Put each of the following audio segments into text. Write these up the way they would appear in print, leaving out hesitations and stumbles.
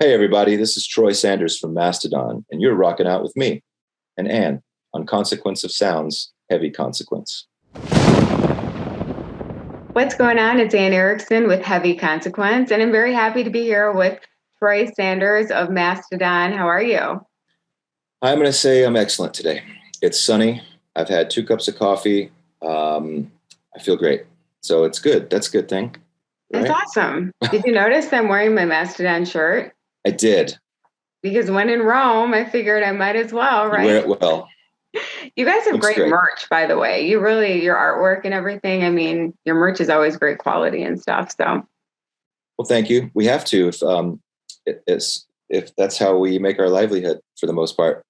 Hey, everybody, this is Troy Sanders from Mastodon, and you're rocking out with me and Ann on Consequence of Sound's Heavy Consequence. What's going on? It's Ann Erickson with Heavy Consequence, and I'm very happy to be here with Troy Sanders of Mastodon. How are you? I'm going to say I'm excellent today. It's sunny. I've had 2 cups of coffee. I feel great. So it's good. That's a good thing, That's right? awesome. Did you notice I'm wearing my Mastodon shirt? I did. Because when in Rome, I figured I might as well, You wear right? it well. You guys have Looks great great. merch, by the way. Your artwork and everything. I mean, your merch is always great quality and stuff. So, Well, thank you. We have to if that's how we make our livelihood for the most part.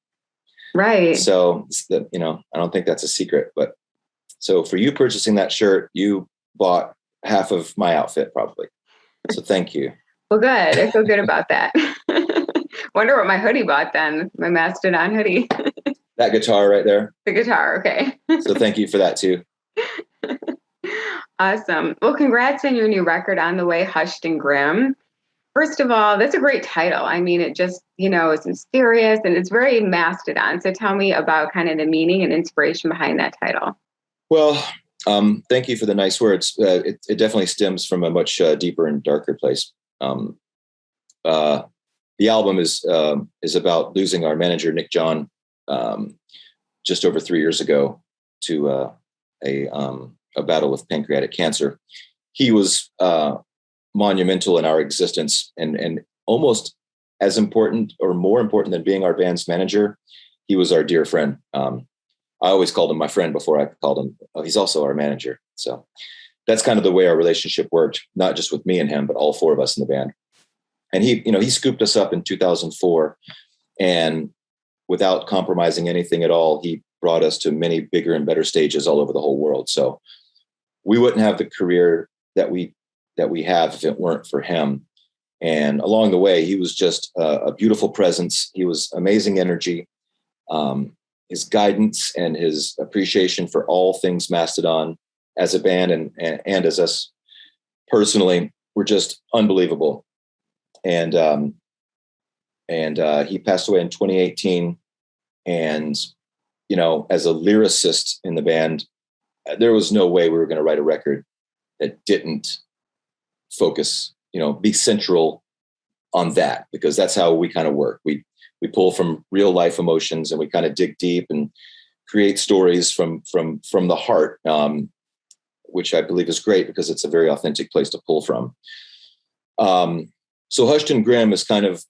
right. So I don't think that's a secret, but so for you purchasing that shirt, you bought half of my outfit probably. So thank you. Well, good. I feel good about that. Wonder what my hoodie bought then, my Mastodon hoodie. That guitar right there. The guitar, okay. So thank you for that too. Awesome. Well, congrats on your new record On the Way, Hushed and Grim. First of all, that's a great title. I mean, it just, is mysterious and it's very Mastodon. So tell me about kind of the meaning and inspiration behind that title. Well, thank you for the nice words. It definitely stems from a much deeper and darker place. The album is about losing our manager, Nick John, just over 3 years ago to a battle with pancreatic cancer. He was monumental in our existence and almost as important or more important than being our band's manager. He was our dear friend. I always called him my friend before I called him, he's also our manager. So that's kind of the way our relationship worked, not just with me and him, but all four of us in the band. And he scooped us up in 2004, and without compromising anything at all, he brought us to many bigger and better stages all over the whole world. So we wouldn't have the career that we have if it weren't for him. And along the way, he was just a beautiful presence. He was amazing energy. His guidance and his appreciation for all things Mastodon as a band and as us personally were just unbelievable. And he passed away in 2018. And, as a lyricist in the band, there was no way we were going to write a record that didn't focus, be central on that, because that's how we kind of work. We pull from real life emotions and we kind of dig deep and create stories from the heart, which I believe is great because it's a very authentic place to pull from. So Hushed and Grim is kind of,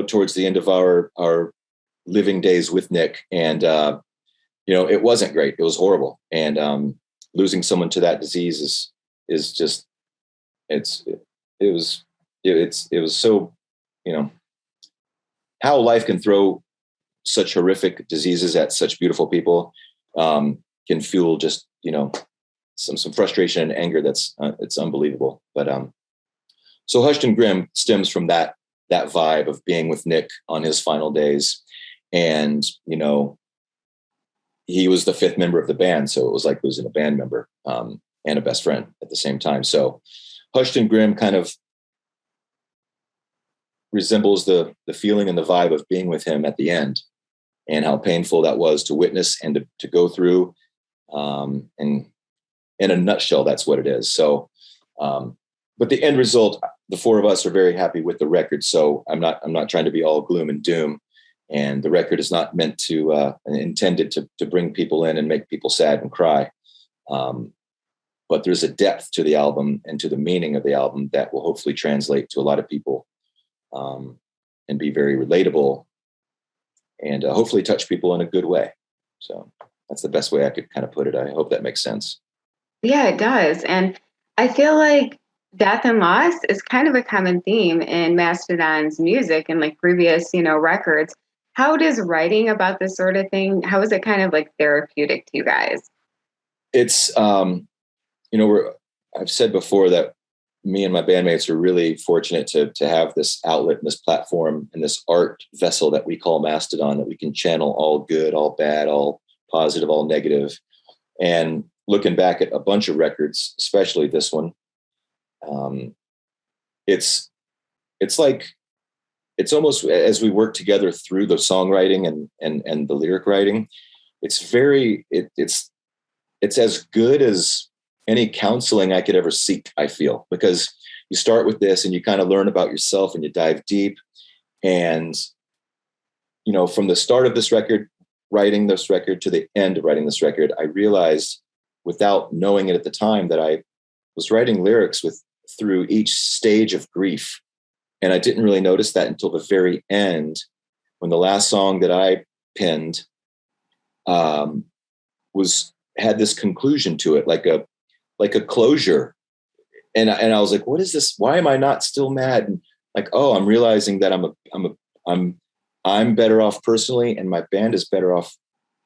towards the end of our living days with Nick. And, it wasn't great. It was horrible. And losing someone to that disease is just, it was so, how life can throw such horrific diseases at such beautiful people can fuel just, some frustration and anger that's it's unbelievable. But so Hushed and Grim stems from that vibe of being with Nick on his final days. And, he was the fifth member of the band. So it was like losing a band member and a best friend at the same time. So Hushed and Grim kind of resembles the feeling and the vibe of being with him at the end, and how painful that was to witness and to go through. And in a nutshell, that's what it is. So, but the end result, the four of us are very happy with the record. So I'm not trying to be all gloom and doom. And the record is not meant to intended to bring people in and make people sad and cry. But there's a depth to the album and to the meaning of the album that will hopefully translate to a lot of people and be very relatable and hopefully touch people in a good way. So that's the best way I could kind of put it. I hope that makes sense. Yeah, it does. And I feel like death and loss is kind of a common theme in Mastodon's music and like previous, records. How does writing about this sort of thing, how is it kind of like therapeutic to you guys? It's, I've said before that me and my bandmates are really fortunate to have this outlet and this platform and this art vessel that we call Mastodon, that we can channel all good, all bad, all positive, all negative. And looking back at a bunch of records, especially this one, it's like it's almost as we work together through the songwriting and the lyric writing, it's it's as good as any counseling I could ever seek, I feel, because you start with this and you kind of learn about yourself and you dive deep. And, from the start of this record, writing this record to the end of writing this record, I realized without knowing it at the time that I was writing lyrics through each stage of grief. And I didn't really notice that until the very end, when the last song that I penned had this conclusion to it, like a closure. And I was like, what is this? Why am I not still mad? And like, oh, I'm realizing that I'm better off personally, and my band is better off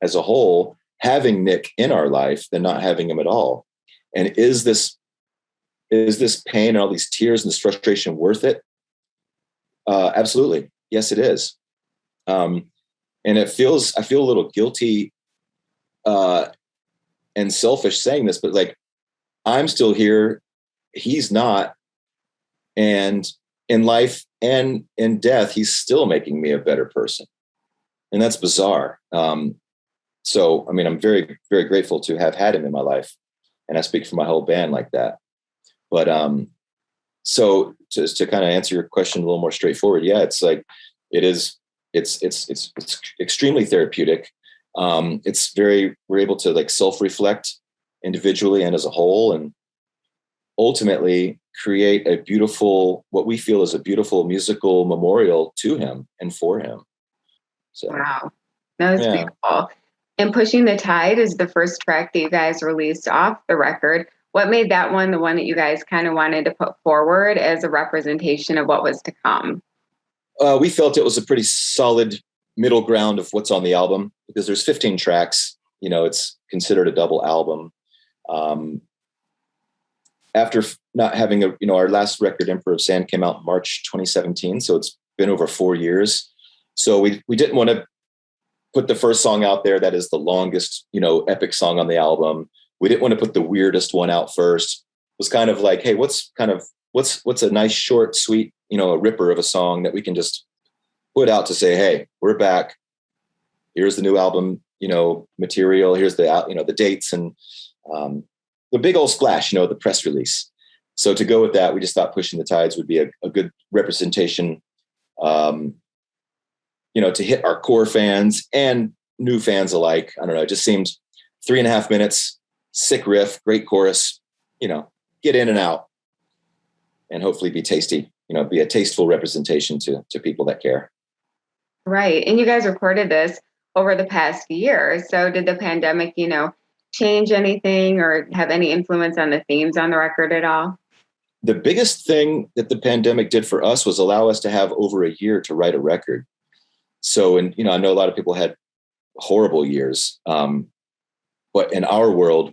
as a whole having Nick in our life than not having him at all. And is this pain and all these tears and this frustration worth it? Absolutely. Yes, it is. And I feel a little guilty and selfish saying this, but like, I'm still here. He's not. And in life and in death, he's still making me a better person. And that's bizarre. So, I mean, I'm very, very grateful to have had him in my life. And I speak for my whole band like that. But so just to kind of answer your question a little more straightforward, yeah, it's like it's extremely therapeutic. We're able to like self-reflect individually and as a whole, and ultimately create what we feel is a beautiful musical memorial to him and for him. So, wow, that was beautiful. And Pushing the Tide is the first track that you guys released off the record. What made that one the one that you guys kind of wanted to put forward as a representation of what was to come? We felt it was a pretty solid middle ground of what's on the album, because there's 15 tracks. It's considered a double album. After not having our last record, Emperor of Sand, came out in March 2017. So it's been over 4 years. So we didn't want to put the first song out there that is the longest, epic song on the album. We didn't want to put the weirdest one out first. It was kind of like, hey, what's a nice, short, sweet, a ripper of a song that we can just put out to say, hey, we're back. Here's the new album, material. Here's the dates and the big old splash, the press release. So to go with that, we just thought Pushing the Tides would be a good representation, to hit our core fans and new fans alike. I don't know. It just seemed 3.5 minutes, sick riff, great chorus, get in and out, and hopefully be tasty, be a tasteful representation to people that care. Right. And you guys recorded this over the past year. So did the pandemic, change anything or have any influence on the themes on the record at all? The biggest thing that the pandemic did for us was allow us to have over a year to write a record. So, and, I know a lot of people had horrible years, but in our world,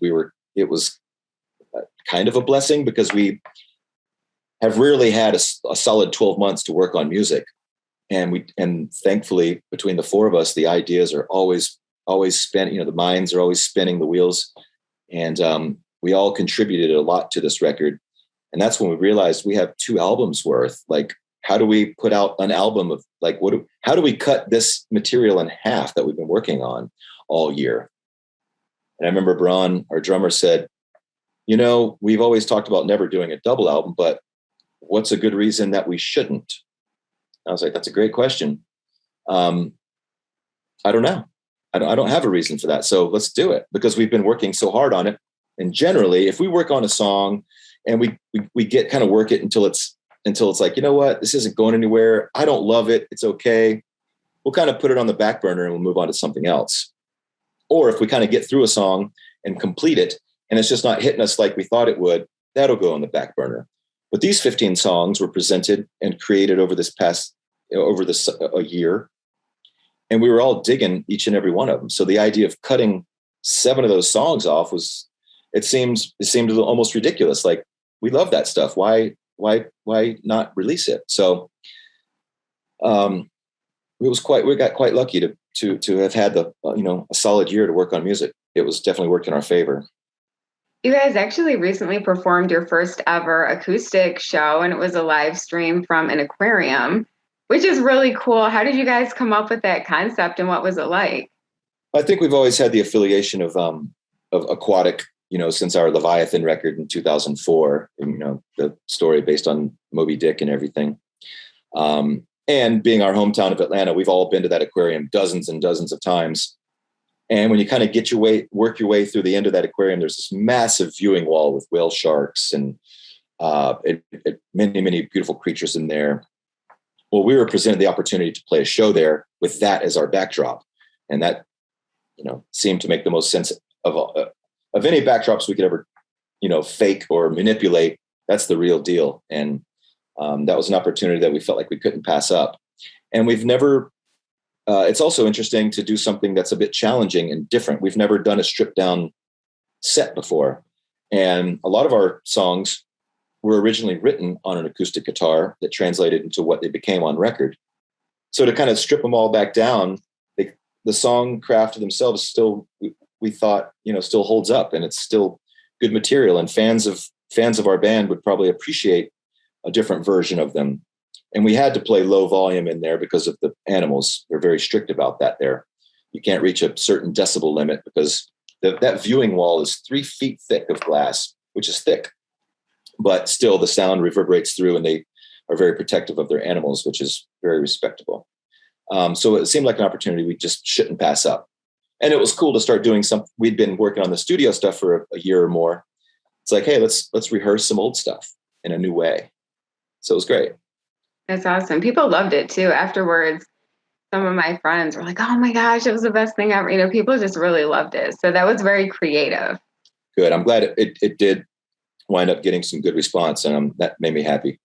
it was kind of a blessing, because we have rarely had a solid 12 months to work on music. And thankfully, between the four of us, the ideas are always spinning, the minds are always spinning, the wheels. And we all contributed a lot to this record. And that's when we realized we have 2 albums worth. Like, how do we put out an album of like, how do we cut this material in half that we've been working on all year? And I remember Braun, our drummer, said, we've always talked about never doing a double album, but what's a good reason that we shouldn't? I was like, that's a great question. I don't know. I don't have a reason for that. So let's do it, because we've been working so hard on it. And generally, if we work on a song and we get kind of work it until it's like, you know what, this isn't going anywhere. I don't love it. It's okay. We'll kind of put it on the back burner and we'll move on to something else. Or if we kind of get through a song and complete it and it's just not hitting us like we thought it would, that'll go on the back burner. But these 15 songs were presented and created over a year. And we were all digging each and every one of them. So the idea of cutting 7 of those songs off it seemed almost ridiculous. Like, we love that stuff. Why not release it? So we got quite lucky to have had a solid year to work on music. It was definitely worked in our favor. You guys actually recently performed your first ever acoustic show, and it was a live stream from an aquarium. which is really cool. How did you guys come up with that concept and what was it like? I think we've always had the affiliation of aquatic, since our Leviathan record in 2004, and, the story based on Moby Dick and everything. And being our hometown of Atlanta, we've all been to that aquarium dozens and dozens of times. And when you kind of work your way through the end of that aquarium, there's this massive viewing wall with whale sharks and many, many beautiful creatures in there. Well, we were presented the opportunity to play a show there with that as our backdrop. And that, seemed to make the most sense of any backdrops we could ever, fake or manipulate. That's the real deal. And that was an opportunity that we felt like we couldn't pass up. And we've never, it's also interesting to do something that's a bit challenging and different. We've never done a stripped down set before. And a lot of our songs were originally written on an acoustic guitar that translated into what they became on record. So to kind of strip them all back down, the song craft themselves still, we thought, still holds up, and it's still good material. And fans of our band would probably appreciate a different version of them. And we had to play low volume in there because of the animals. They're very strict about that there. You can't reach a certain decibel limit because that viewing wall is 3 feet thick of glass, which is thick. But still the sound reverberates through, and they are very protective of their animals, which is very respectable. So it seemed like an opportunity we just shouldn't pass up. And it was cool to start doing something. We'd been working on the studio stuff for a year or more. It's like, hey, let's rehearse some old stuff in a new way. So it was great. That's awesome. People loved it too. Afterwards, some of my friends were like, oh my gosh, it was the best thing ever. People just really loved it. So that was very creative. Good. I'm glad it did wind up getting some good response, and that made me happy,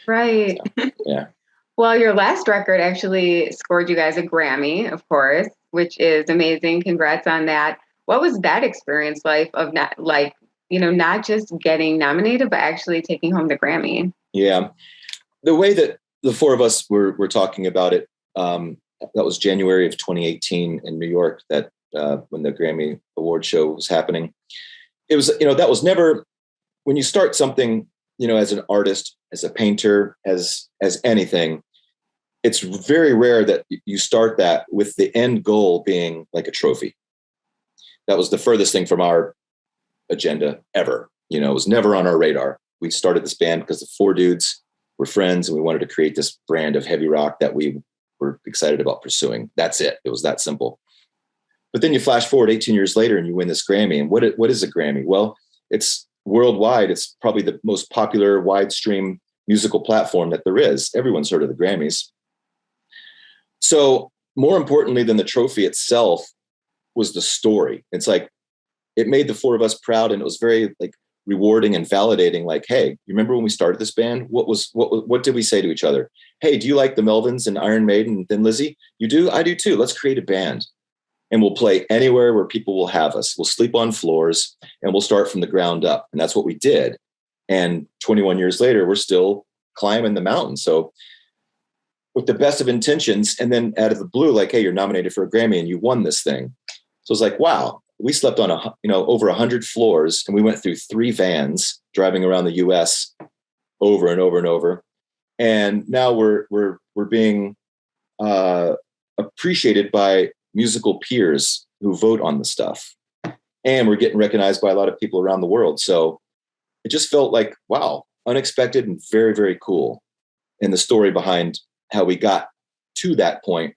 Right. So, yeah. Well, your last record actually scored you guys a Grammy, of course, which is amazing. Congrats on that. What was that experience like of not just getting nominated, but actually taking home the Grammy? Yeah. The way that the four of us were talking about it, that was January of 2018 in New York, that when the Grammy Award show was happening. It was, that was never, when you start something, as an artist, as a painter, as anything, it's very rare that you start that with the end goal being like a trophy. That was the furthest thing from our agenda ever. It was never on our radar. We started this band because the four dudes were friends, and we wanted to create this brand of heavy rock that we were excited about pursuing. That's it. It was that simple. But then you flash forward 18 years later and you win this Grammy. And what is a Grammy? Well, it's worldwide. It's probably the most popular wide stream musical platform that there is. Everyone's heard of the Grammys. So more importantly than the trophy itself was the story. It's like, it made the four of us proud, and it was very rewarding and validating. Like, hey, you remember when we started this band? What did we say to each other? Hey, do you like the Melvins and Iron Maiden and Thin Lizzy? You do? I do too. Let's create a band. And we'll play anywhere where people will have us. We'll sleep on floors, and we'll start from the ground up. And that's what we did. And 21 years later, we're still climbing the mountain. So with the best of intentions, and then out of the blue, like, hey, you're nominated for a Grammy and you won this thing. So it's like, wow, we slept on over 100 floors, and we went through 3 vans driving around the US over and over and over. And now we're being appreciated by musical peers who vote on the stuff. And we're getting recognized by a lot of people around the world. So it just felt like, wow, unexpected and very, very cool. And the story behind how we got to that point,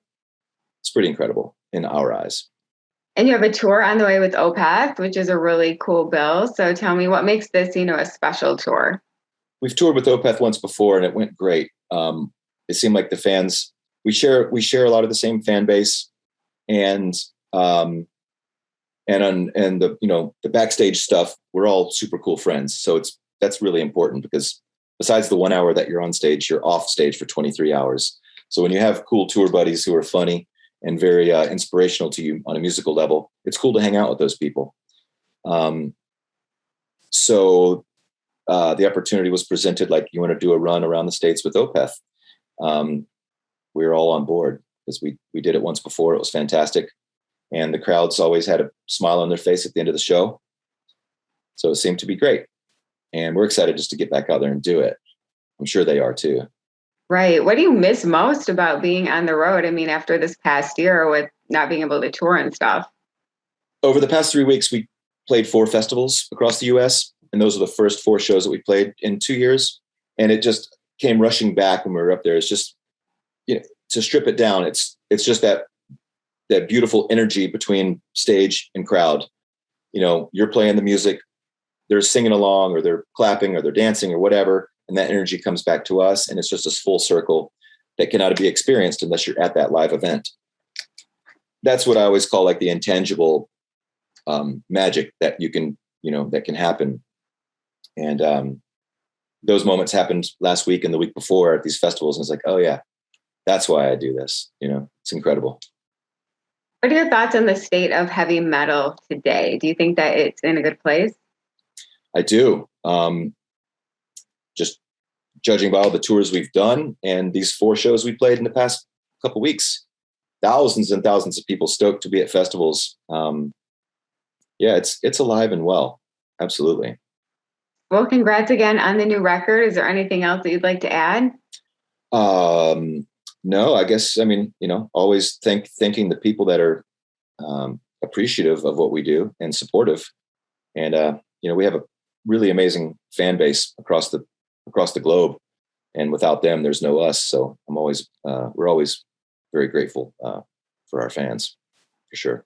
it's pretty incredible in our eyes. And you have a tour on the way with Opeth, which is a really cool bill. So tell me, what makes this, a special tour? We've toured with Opeth once before, and it went great. It seemed like the fans, we share a lot of the same fan base. And the backstage stuff, we're all super cool friends. So that's really important, because besides the 1 hour that you're on stage, you're off stage for 23 hours. So when you have cool tour buddies who are funny and very inspirational to you on a musical level, it's cool to hang out with those people. So the opportunity was presented, like, you want to do a run around the States with Opeth. We were all on board, because we did it once before. It was fantastic. And the crowds always had a smile on their face at the end of the show. So it seemed to be great. And we're excited just to get back out there and do it. I'm sure they are too. Right. What do you miss most about being on the road? I mean, after this past year with not being able to tour and stuff. Over the past 3 weeks, we played 4 festivals across the US, and those are the first 4 shows that we played in 2 years. And it just came rushing back when we were up there. It's just, to strip it down, it's just that beautiful energy between stage and crowd. You're playing the music, they're singing along, or they're clapping, or they're dancing, or whatever, and that energy comes back to us, and it's just this full circle that cannot be experienced unless you're at that live event. That's what I always call like the intangible magic that that can happen. And those moments happened last week and the week before at these festivals, and it's like, oh yeah, that's why I do this. It's incredible. What are your thoughts on the state of heavy metal today? Do you think that it's in a good place? I do. Just judging by all the tours we've done and these 4 shows we played in the past couple weeks, thousands and thousands of people stoked to be at festivals. Yeah, it's alive and well. Absolutely. Well, congrats again on the new record. Is there anything else that you'd like to add? No, I guess, always thanking the people that are appreciative of what we do and supportive. And, we have a really amazing fan base across the globe, and without them, there's no us. So we're always very grateful for our fans, for sure.